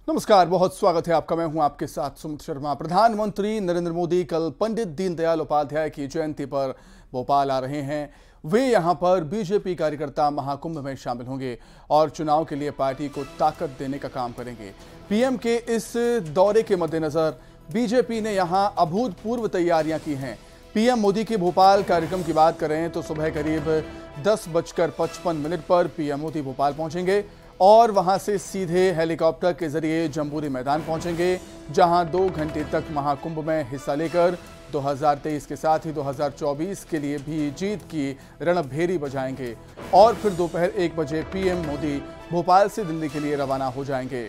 नमस्कार, बहुत स्वागत है आपका। मैं हूं आपके साथ सुमित शर्मा। प्रधानमंत्री नरेंद्र मोदी कल पंडित दीनदयाल उपाध्याय की जयंती पर भोपाल आ रहे हैं। वे यहां पर बीजेपी कार्यकर्ता महाकुंभ में शामिल होंगे और चुनाव के लिए पार्टी को ताकत देने का काम करेंगे। पीएम के इस दौरे के मद्देनजर बीजेपी ने यहां अभूतपूर्व तैयारियां की हैं। पीएम मोदी के भोपाल कार्यक्रम की बात करें तो सुबह करीब 10:55 पर पीएम मोदी भोपाल पहुंचेंगे और वहां से सीधे हेलीकॉप्टर के जरिए जम्बूरी मैदान पहुंचेंगे, जहां 2 घंटे तक महाकुंभ में हिस्सा लेकर 2023 के साथ ही 2024 के लिए भी जीत की रणभेरी बजाएंगे और फिर दोपहर 1 बजे पीएम मोदी भोपाल से दिल्ली के लिए रवाना हो जाएंगे।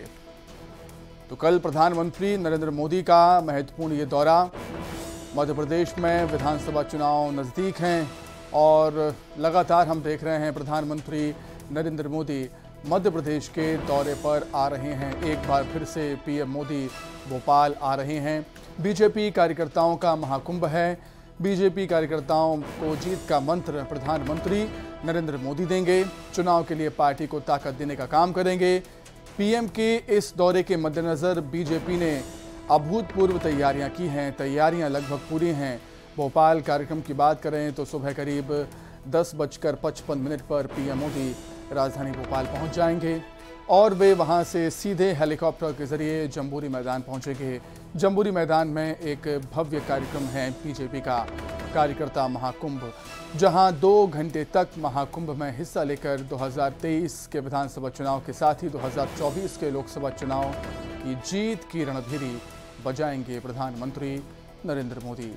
तो कल प्रधानमंत्री नरेंद्र मोदी का महत्वपूर्ण ये दौरा। मध्य प्रदेश में विधानसभा चुनाव नजदीक हैं और लगातार हम देख रहे हैं प्रधानमंत्री नरेंद्र मोदी मध्य प्रदेश के दौरे पर आ रहे हैं। एक बार फिर से पीएम मोदी भोपाल आ रहे हैं। बीजेपी कार्यकर्ताओं का महाकुंभ है। बीजेपी कार्यकर्ताओं को जीत का मंत्र प्रधानमंत्री नरेंद्र मोदी देंगे। चुनाव के लिए पार्टी को ताकत देने का काम करेंगे। पीएम के इस दौरे के मद्देनजर बीजेपी ने अभूतपूर्व तैयारियां की हैं। तैयारियां लगभग पूरी हैं। भोपाल कार्यक्रम की बात करें तो सुबह करीब 10:55 पर पीएम मोदी राजधानी भोपाल पहुंच जाएंगे और वे वहां से सीधे हेलीकॉप्टर के जरिए जम्बूरी मैदान पहुंचेंगे। जम्बूरी मैदान में एक भव्य कार्यक्रम है बीजेपी का कार्यकर्ता महाकुंभ, जहां 2 घंटे तक महाकुंभ में हिस्सा लेकर 2023 के विधानसभा चुनाव के साथ ही 2024 के लोकसभा चुनाव की जीत की रणभेरी बजाएंगे प्रधानमंत्री नरेंद्र मोदी।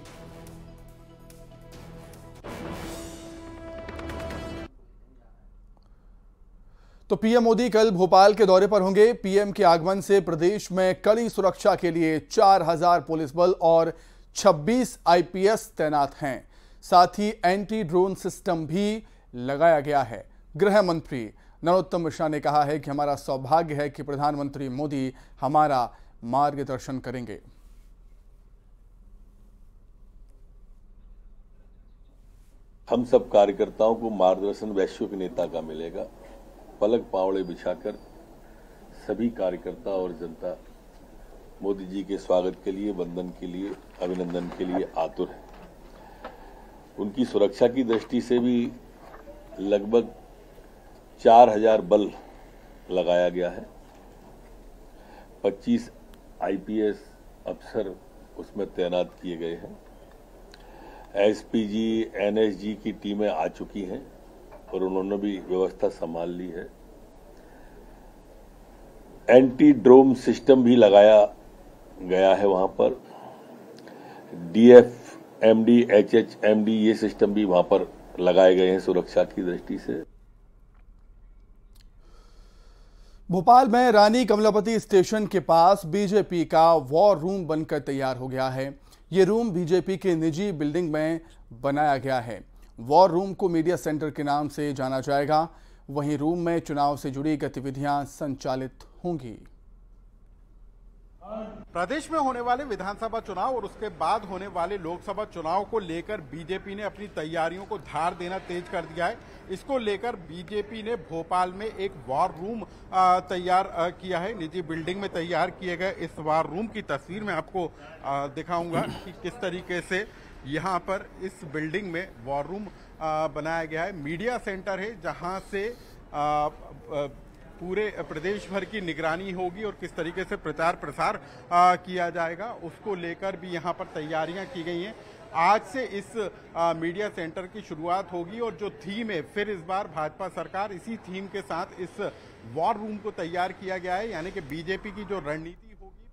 तो पीएम मोदी कल भोपाल के दौरे पर होंगे। पीएम के आगमन से प्रदेश में कड़ी सुरक्षा के लिए 4000 पुलिस बल और 26 आईपीएस तैनात हैं। साथ ही एंटी ड्रोन सिस्टम भी लगाया गया है। गृह मंत्री नरोत्तम मिश्रा ने कहा है कि हमारा सौभाग्य है कि प्रधानमंत्री मोदी हमारा मार्गदर्शन करेंगे। हम सब कार्यकर्ताओं को मार्गदर्शन वैश्विक नेता का मिलेगा। पलक पावड़े बिछाकर सभी कार्यकर्ता और जनता मोदी जी के स्वागत के लिए, वंदन के लिए, अभिनंदन के लिए आतुर है। उनकी सुरक्षा की दृष्टि से भी लगभग 4000 बल लगाया गया है। 25 आईपीएस अफसर उसमें तैनात किए गए हैं। एसपीजी, एनएसजी की टीमें आ चुकी हैं और उन्होंने भी व्यवस्था संभाल ली है। एंटी ड्रोन सिस्टम भी लगाया गया है वहां पर। डीएफएमडी, एचएचएमडी ये सिस्टम भी वहां पर लगाए गए हैं सुरक्षा की दृष्टि से। भोपाल में रानी कमलापति स्टेशन के पास बीजेपी का वॉर रूम बनकर तैयार हो गया है। ये रूम बीजेपी के निजी बिल्डिंग में बनाया गया है। वॉर रूम को मीडिया सेंटर के नाम से जाना जाएगा। वहीं रूम में चुनाव से जुड़ी गतिविधियां संचालित होंगी। प्रदेश में होने वाले विधानसभा चुनाव और उसके बाद होने वाले लोकसभा चुनाव को लेकर बीजेपी ने अपनी तैयारियों को धार देना तेज कर दिया है। इसको लेकर बीजेपी ने भोपाल में एक वॉर रूम तैयार किया है। निजी बिल्डिंग में तैयार किए गए इस वॉर रूम की तस्वीर मैं आपको दिखाऊंगा कि किस तरीके से यहाँ पर इस बिल्डिंग में वॉर रूम बनाया गया है। मीडिया सेंटर है जहाँ से पूरे प्रदेश भर की निगरानी होगी और किस तरीके से प्रचार प्रसार किया जाएगा उसको लेकर भी यहाँ पर तैयारियां की गई हैं। आज से इस मीडिया सेंटर की शुरुआत होगी और जो थीम है, फिर इस बार भाजपा सरकार, इसी थीम के साथ इस वॉर रूम को तैयार किया गया है। यानी कि बीजेपी की जो रणनीति होगी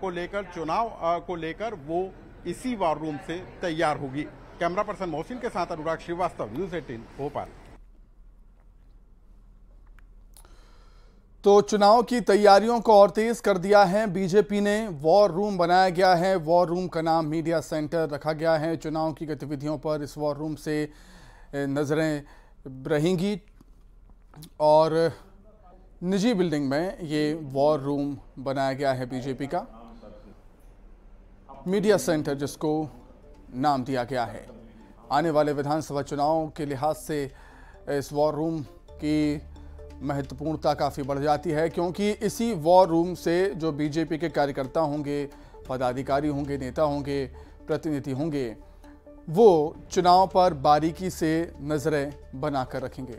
को लेकर, चुनाव को लेकर, वो इसी वॉर रूम से तैयार होगी। कैमरा पर्सन मोहसिन के साथ अनुराग श्रीवास्तव, न्यूज़ 18 भोपाल। तो चुनाव की तैयारियों को और तेज कर दिया है बीजेपी ने। वॉर रूम बनाया गया है। वॉर रूम का नाम मीडिया सेंटर रखा गया है। चुनाव की गतिविधियों पर इस वॉर रूम से नजरें रहेंगी और निजी बिल्डिंग में ये वॉर रूम बनाया गया है बीजेपी का, मीडिया सेंटर जिसको नाम दिया गया है। आने वाले विधानसभा चुनाव के लिहाज से इस वॉर रूम की महत्वपूर्णता काफ़ी बढ़ जाती है, क्योंकि इसी वॉर रूम से जो बीजेपी के कार्यकर्ता होंगे, पदाधिकारी होंगे, नेता होंगे, प्रतिनिधि होंगे, वो चुनाव पर बारीकी से नजरें बनाकर रखेंगे।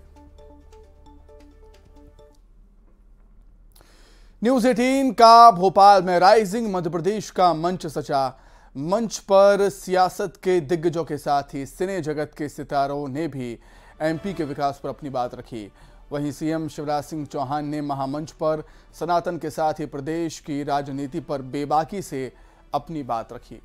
न्यूज़ 18 का भोपाल में राइजिंग मध्य प्रदेश का मंच सचा। मंच पर सियासत के दिग्गजों के साथ ही सिने जगत के सितारों ने भी एमपी के विकास पर अपनी बात रखी। वहीं सीएम शिवराज सिंह चौहान ने महामंच पर सनातन के साथ ही प्रदेश की राजनीति पर बेबाकी से अपनी बात रखी।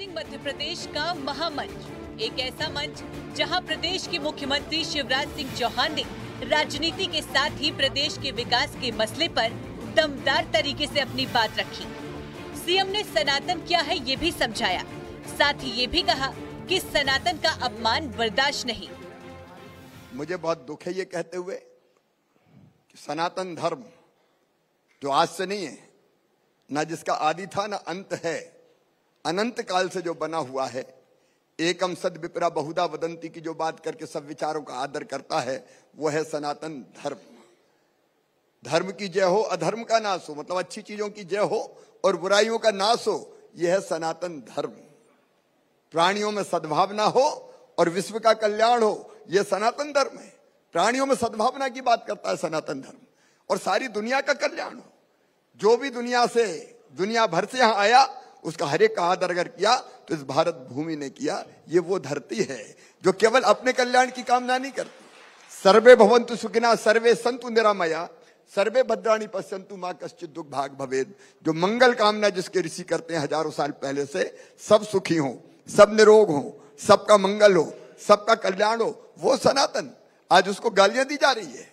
मध्य प्रदेश का महामंच, एक ऐसा मंच जहां प्रदेश के मुख्यमंत्री शिवराज सिंह चौहान ने राजनीति के साथ ही प्रदेश के विकास के मसले पर दमदार तरीके से अपनी बात रखी। सीएम ने सनातन क्या है ये भी समझाया, साथ ही ये भी कहा कि सनातन का अपमान बर्दाश्त नहीं। मुझे बहुत दुख है ये कहते हुए कि सनातन धर्म जो आज से नहीं है, ना जिसका आदि था ना अंत है, अनंत काल से जो बना हुआ है, एकम सद विप्रा बहुधा वदंती की जो बात करके सब विचारों का आदर करता है, वो है सनातन धर्म। धर्म की जय हो, अधर्म का नाश हो, मतलब अच्छी चीजों की जय हो और बुराइयों का नाश हो, यह है सनातन धर्म। प्राणियों में सद्भावना हो और विश्व का कल्याण हो, यह सनातन धर्म है। प्राणियों में सद्भावना की बात करता है सनातन धर्म, और सारी दुनिया का कल्याण हो। जो भी दुनिया भर से यहां आया, उसका हर एक का आदर अगर किया तो इस भारत भूमि ने किया। ये वो धरती है जो केवल अपने कल्याण की कामना नहीं करती। सर्वे भवन्तु सुखिनः सर्वे सन्तु निरामया सर्वे भद्राणि पश्यन्तु मा कश्चित् दुःख भाग् भवेत्। जो मंगल कामना जिसके ऋषि करते हैं हजारों साल पहले से, सब सुखी हो, सब निरोग हो, सबका मंगल हो, सबका कल्याण हो, वो सनातन। आज उसको गालियां दी जा रही है,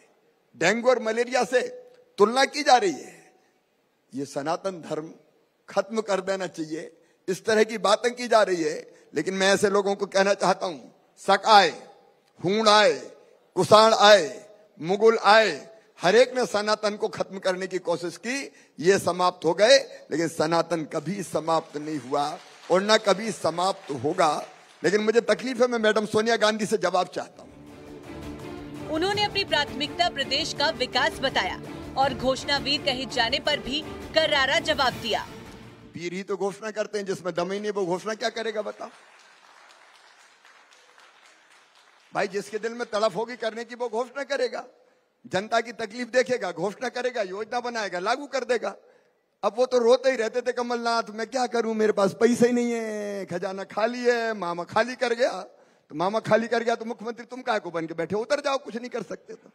डेंगू और मलेरिया से तुलना की जा रही है। ये सनातन धर्म खत्म कर देना चाहिए। इस तरह की बातें की जा रही है, लेकिन मैं ऐसे लोगों को कहना चाहता हूं, शक आए, हूण आए, कुषाण आए, मुगल आए, हर एक ने सनातन को खत्म करने की कोशिश की। ये समाप्त हो गए, लेकिन सनातन कभी समाप्त नहीं हुआ और न कभी समाप्त होगा। लेकिन मुझे तकलीफ है, मैं मैडम सोनिया गांधी से जवाब चाहता हूं। उन्होंने अपनी प्राथमिकता प्रदेश का विकास बताया और घोषणावीर कहे जाने पर भी करारा जवाब दिया। वीर ही तो घोषणा करते हैं, जिसमें दम ही नहीं वो घोषणा क्या करेगा बताओ। भाई जिसके दिल में तड़प होगी करने की वो घोषणा करेगा, जनता की तकलीफ देखेगा, घोषणा करेगा, योजना बनाएगा, लागू कर देगा। अब वो तो रोते ही रहते थे, कमलनाथ मैं क्या करूं, मेरे पास पैसे ही नहीं है, खजाना खाली है, मामा खाली कर गया। तो मामा खाली कर गया तो मुख्यमंत्री तुम काहे को बन के बैठे, उतर जाओ, कुछ नहीं कर सकते। तो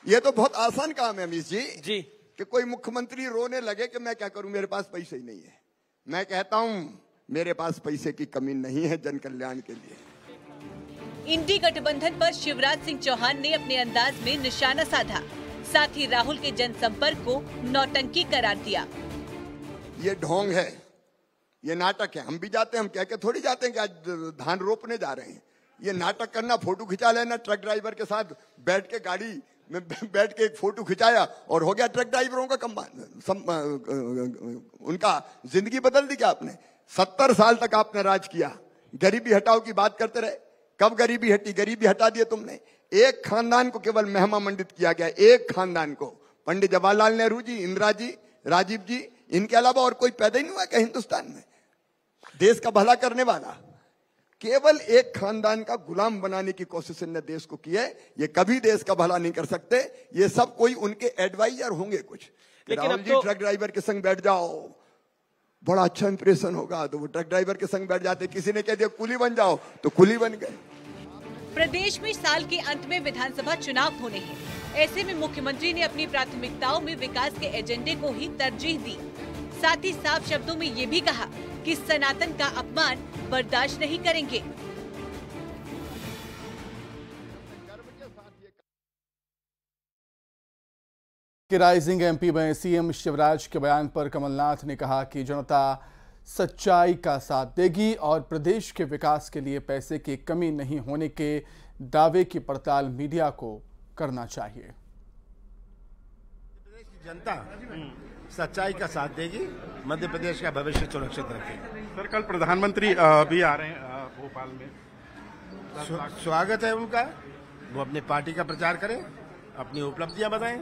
ये तो बहुत आसान काम है अमीश जी कि कोई मुख्यमंत्री रोने लगे कि मैं क्या करूं, मेरे पास पैसे ही नहीं है। मैं कहता हूं मेरे पास पैसे की कमी नहीं है जन कल्याण के लिए। इंडी गठबंधन पर शिवराज सिंह चौहान ने अपने अंदाज में निशाना साधा, साथ ही राहुल के जनसंपर्क को नौटंकी करार दिया। ये ढोंग है, ये नाटक है। हम भी जाते हैं, हम कह के थोड़ी जाते हैं कि आज धान रोपने जा रहे हैं। ये नाटक करना, फोटो खिंचा लेना, ट्रक ड्राइवर के साथ बैठ के गाड़ी में बैठ के एक फोटो खिंचाया और हो गया ट्रक ड्राइवरों का उनका जिंदगी बदल दी क्या आपने। 70 साल तक आपने राज किया, गरीबी हटाओ की बात करते रहे। कब गरीबी हटी? गरीबी हटा दिए तुमने। एक खानदान को केवल महिमा मंडित किया गया, एक खानदान को। पंडित जवाहरलाल नेहरू जी, इंदिरा जी, राजीव जी, इनके अलावा और कोई पैदा ही नहीं हुआ क्या हिंदुस्तान में देश का भला करने वाला? केवल एक खानदान का गुलाम बनाने की कोशिश इन्होंने देश को की है। ये कभी देश का भला नहीं कर सकते। ये सब कोई उनके एडवाइजर होंगे कुछ। राहुल जी ट्रक ड्राइवर के संग बैठ जाओ, बड़ा अच्छा इंप्रेशन होगा, तो वो ट्रक ड्राइवर के संग बैठ जाते। किसी ने कह दिया कुली बन जाओ, तो कुली बन गए। प्रदेश में साल के अंत में विधानसभा चुनाव होने हैं। ऐसे में मुख्यमंत्री ने अपनी प्राथमिकताओं में विकास के एजेंडे को ही तरजीह दी। साथ ही साफ शब्दों में ये भी कहा कि सनातन का अपमान बर्दाश्त नहीं करेंगे। राइजिंग एमपी में सीएम शिवराज के बयान पर कमलनाथ ने कहा कि जनता सच्चाई का साथ देगी और प्रदेश के विकास के लिए पैसे की कमी नहीं होने के दावे की पड़ताल मीडिया को करना चाहिए। जनता सच्चाई का साथ देगी, मध्य प्रदेश का भविष्य सुरक्षित रखेगी। सर, कल प्रधानमंत्री भी आ रहे हैं भोपाल में। स्वागत है उनका, वो अपनी पार्टी का प्रचार करें, अपनी उपलब्धियां बताएं।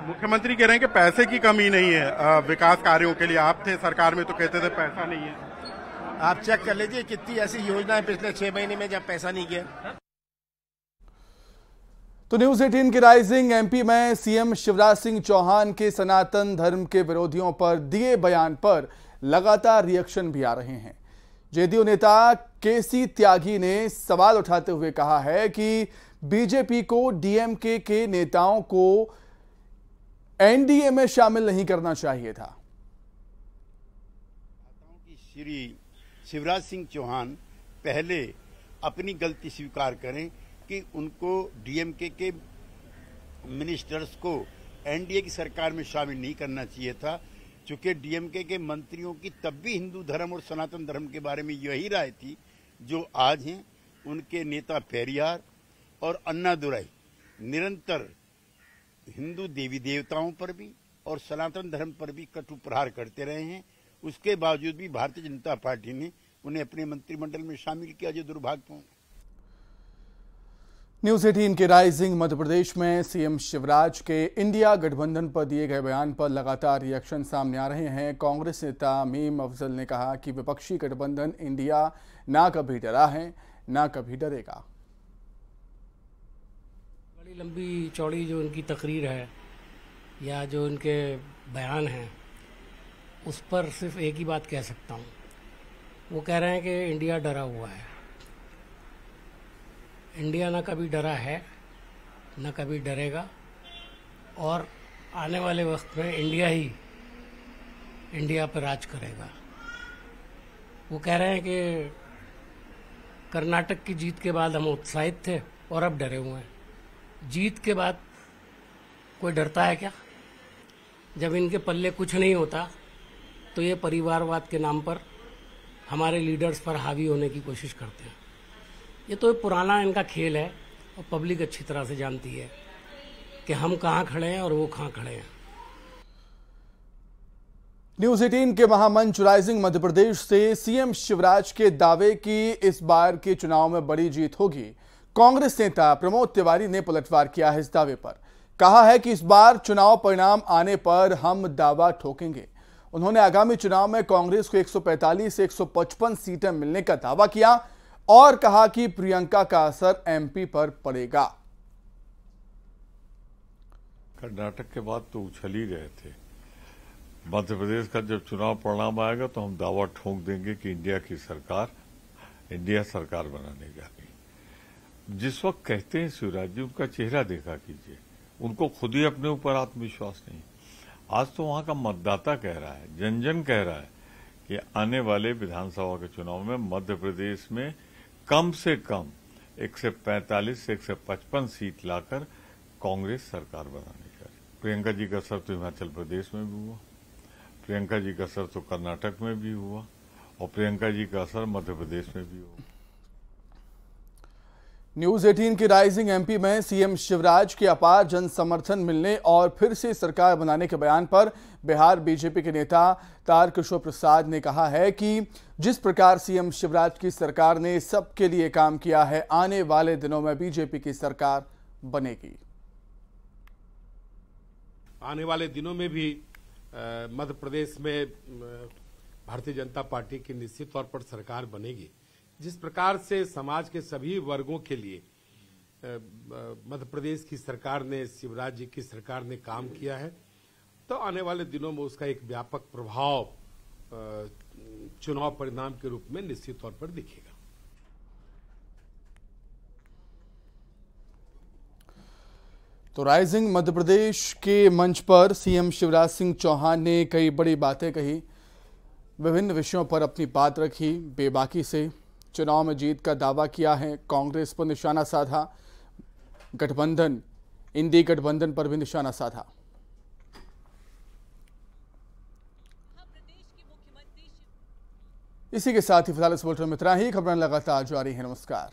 मुख्यमंत्री कह रहे हैं कि पैसे की कमी नहीं है विकास कार्यों के लिए। आप थे सरकार में तो कहते थे पैसा नहीं है। आप चेक कर लीजिए कितनी ऐसी योजनाएं पिछले 6 महीने में जब पैसा नहीं गया। तो न्यूज 18 के राइजिंग एमपी में सीएम शिवराज सिंह चौहान के सनातन धर्म के विरोधियों पर दिए बयान पर लगातार रिएक्शन भी आ रहे हैं। जेडीयू नेता केसी त्यागी ने सवाल उठाते हुए कहा है कि बीजेपी को डीएमके के नेताओं को एनडीए में शामिल नहीं करना चाहिए था। श्री शिवराज सिंह चौहान पहले अपनी गलती स्वीकार करें कि उनको डीएमके के मिनिस्टर्स को एनडीए की सरकार में शामिल नहीं करना चाहिए था, चूंकि डीएमके के मंत्रियों की तब भी हिंदू धर्म और सनातन धर्म के बारे में यही राय थी जो आज हैं। उनके नेता पेरियार और अन्नादुराई निरंतर हिंदू देवी देवताओं पर भी और सनातन धर्म पर भी कटु प्रहार करते रहे हैं। उसके बावजूद भी भारतीय जनता पार्टी ने उन्हें अपने मंत्रिमंडल में शामिल किया, जो दुर्भाग्यपूर्ण। न्यूज 18 के राइजिंग मध्य प्रदेश में सीएम शिवराज के इंडिया गठबंधन पर दिए गए बयान पर लगातार रिएक्शन सामने आ रहे हैं। कांग्रेस नेता मीम अफजल ने कहा कि विपक्षी गठबंधन इंडिया ना कभी डरा है ना कभी डरेगा। बड़ी लंबी चौड़ी जो उनकी तकरीर है या जो उनके बयान हैं, उस पर सिर्फ एक ही बात कह सकता हूँ। वो कह रहे हैं कि इंडिया डरा हुआ है। इंडिया ना कभी डरा है ना कभी डरेगा, और आने वाले वक्त में इंडिया ही इंडिया पर राज करेगा। वो कह रहे हैं कि कर्नाटक की जीत के बाद हम उत्साहित थे और अब डरे हुए हैं। जीत के बाद कोई डरता है क्या? जब इनके पल्ले कुछ नहीं होता तो ये परिवारवाद के नाम पर हमारे लीडर्स पर हावी होने की कोशिश करते हैं। ये तो पुराना इनका खेल है और पब्लिक अच्छी तरह से जानती है कि हम कहाँ खड़े हैं और वो कहाँ खड़े हैं। न्यूज 18 के महामंच राइजिंग मध्य प्रदेश से सीएम शिवराज के दावे की इस बार के चुनाव में बड़ी जीत होगी। कांग्रेस नेता प्रमोद तिवारी ने पलटवार किया है इस दावे पर। कहा है कि इस बार चुनाव परिणाम आने पर हम दावा ठोकेंगे। उन्होंने आगामी चुनाव में कांग्रेस को 145 से 155 सीटें मिलने का दावा किया और कहा कि प्रियंका का असर एमपी पर पड़ेगा। कर्नाटक के बाद तो उछल ही गए थे। मध्य प्रदेश का जब चुनाव परिणाम आएगा तो हम दावा ठोक देंगे कि इंडिया सरकार बनाने जा रही। जिस वक्त कहते हैं शिवराज जी, उनका चेहरा देखा कीजिए, उनको खुद ही अपने ऊपर आत्मविश्वास नहीं। आज तो वहां का मतदाता कह रहा है, जन जन कह रहा है कि आने वाले विधानसभा के चुनाव में मध्य प्रदेश में कम से कम 145 से 155 सीट लाकर कांग्रेस सरकार बनाने जा रही। प्रियंका जी का असर तो हिमाचल प्रदेश में भी हुआ, प्रियंका जी का असर तो कर्नाटक में भी हुआ और प्रियंका जी का असर मध्य प्रदेश में भी हुआ। न्यूज 18 की राइजिंग एमपी में सीएम शिवराज के अपार जन समर्थन मिलने और फिर से सरकार बनाने के बयान पर बिहार बीजेपी के नेता तारकिशोर प्रसाद ने कहा है कि जिस प्रकार सीएम शिवराज की सरकार ने सबके लिए काम किया है, आने वाले दिनों में बीजेपी की सरकार बनेगी। आने वाले दिनों में भी मध्य प्रदेश में भारतीय जनता पार्टी की निश्चित तौर पर सरकार बनेगी। जिस प्रकार से समाज के सभी वर्गों के लिए मध्य प्रदेश की सरकार ने, शिवराज जी की सरकार ने काम किया है, तो आने वाले दिनों में उसका एक व्यापक प्रभाव चुनाव परिणाम के रूप में निश्चित तौर पर दिखेगा। तो राइजिंग मध्य प्रदेश के मंच पर सीएम शिवराज सिंह चौहान ने कई बड़ी बातें कही, विभिन्न विषयों पर अपनी बात रखी, बेबाकी से चुनाव में जीत का दावा किया है, कांग्रेस पर निशाना साधा, गठबंधन इंडी गठबंधन पर भी निशाना साधा। इसी के साथ ही फिलहाल इस बुलेटिन में इतना ही। खबरें लगातार जारी है। नमस्कार।